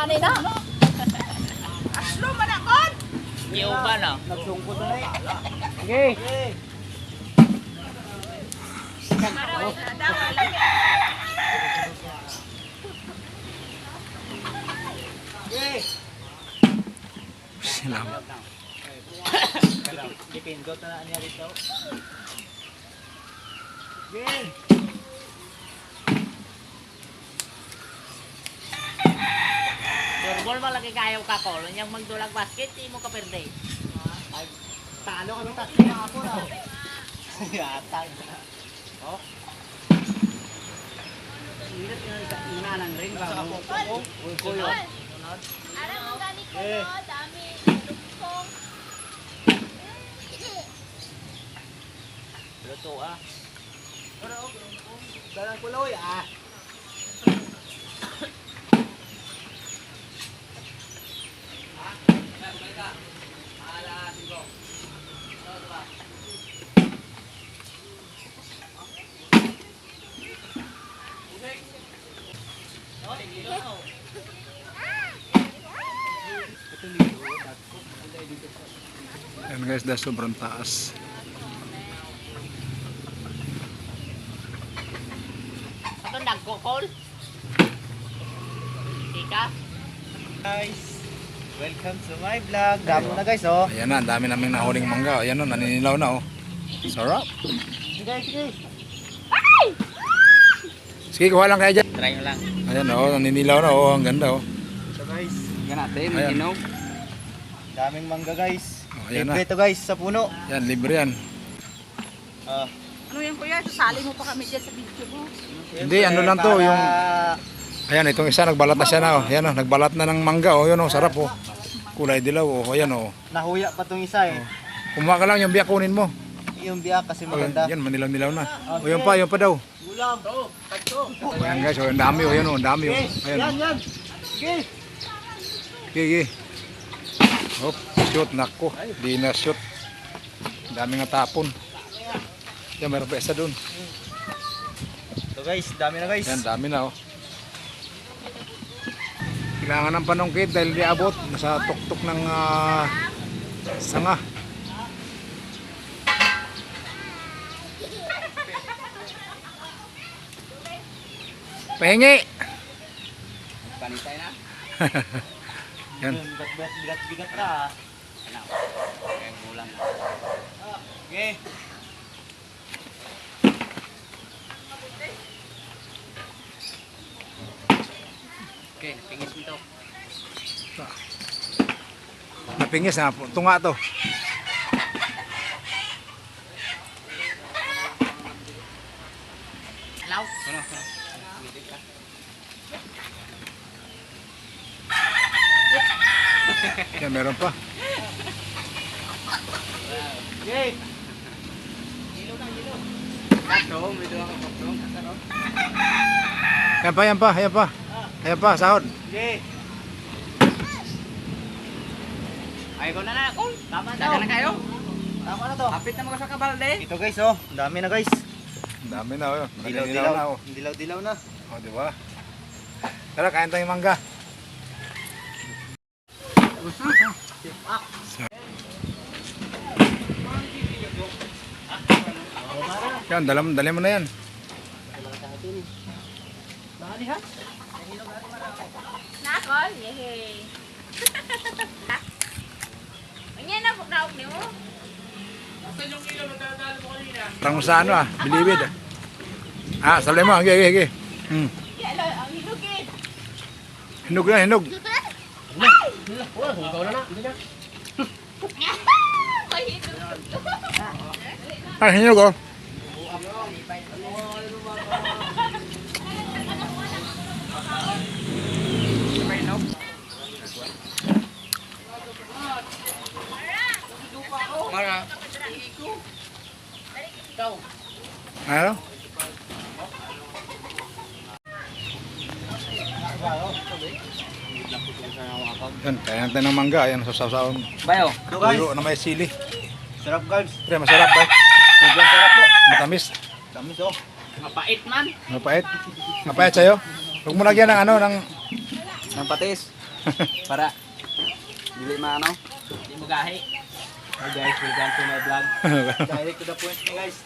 ani na. Aslo man akon. Iyo ba na? Nagsungkot na eh. Okay. Salamat. Dipindot na niya dito. Okay. Durbol malaki kayo ka ko. Yang magdulag basket, di mo ka perde. Ay, talo kami tatlo na ako na. Yatag. Oh. Hirap yun sa ina ng ring ba? Uy, kuyo. Alam mo gani ko no, dami lukong. Luto ah. Dalang kuloy ah. Yan guys, dahil sobrang taas. Ato nagkukol. Ika. Guys, welcome to my vlog. Damo na guys oh. Ayan na, ang dami naming nahuling mangga. Ayan o, naninilaw na o. Sarap. Sige, sige. Sige, kuha lang kayo dyan. Try nyo lang. Ayan o, naninilaw na o. Ang ganda o. So guys, Yan natin, Ayan. inog. daming mangga guys. Oh, ayan na. Libre to guys sa puno. Yan, libre yan. Ah, Ano yan kuya? Sasali mo pa kami diyan sa video mo. Hindi, ano lang to, yung... Ayan, itong isa, nagbalat na siya na o. Ayan o, nagbalat na ng mangga o. Yun o, sarap o. Kulay dilaw o. Ayan o. Nahuya pa tong isa eh. Kumuha ka lang yung biyak, kunin mo. Yung biyak kasi Oh, maganda. yan, manilaw-nilaw na. O, yun pa daw. Gulam. Ayan guys, o, ang dami o. Yan o, ang dami o. Ayan o. Yan. Sige. Sige. Hop, shoot, nako. Di na shoot. Dami nga tapon. Yan, meron pa isa dun. So guys, dami na guys. Yan, dami na oh. Kailangan ng panungkit dahil di abot. Nasa tuktok ng sanga. Pahingi! Panitay na. Yan. Bigat na ah. Ano? Kaya gulang. Okay. Okay, pingis mo to. Napingis na. Tunga to. Hello? Yan, meron pa. Okay. Kato, may doon ako kaptong. Yan pa, yan pa, yan pa. Yan pa, sahod. Okay. Ay, ko na na. Kung, tama daw. Daga na kayo. Tama na to. Kapit na mga sa kabalde. Ito guys oh, dami na guys. Ang dami na oh. Dilaw-dilaw na oh. Dilaw-dilaw na. Oh, di ba? Tara, kain tayong mangga. Yan, dali mo na yan. Nakol, yehey. Anya na naog ni mo. Parang sa ano bilibid. Salay mo, hige. Hello, ang hinugin. Hinog na, hinog. Hinog oh. Mara. Ano? Yan, kaya natin ng mangga. Yan, sasaw-saw. Bayo. So guys, Puro na may sili. sarap guys. Pre, masarap ba? Sobrang sarap po. Matamis. Dami to. Mapait man. Mapait. Mapait sa'yo. Huwag mo lagyan ng ano, ng Ng patis. Para. Dili maano. Hindi mo gahi. Hi guys, welcome to my vlog. Direct to the point na guys.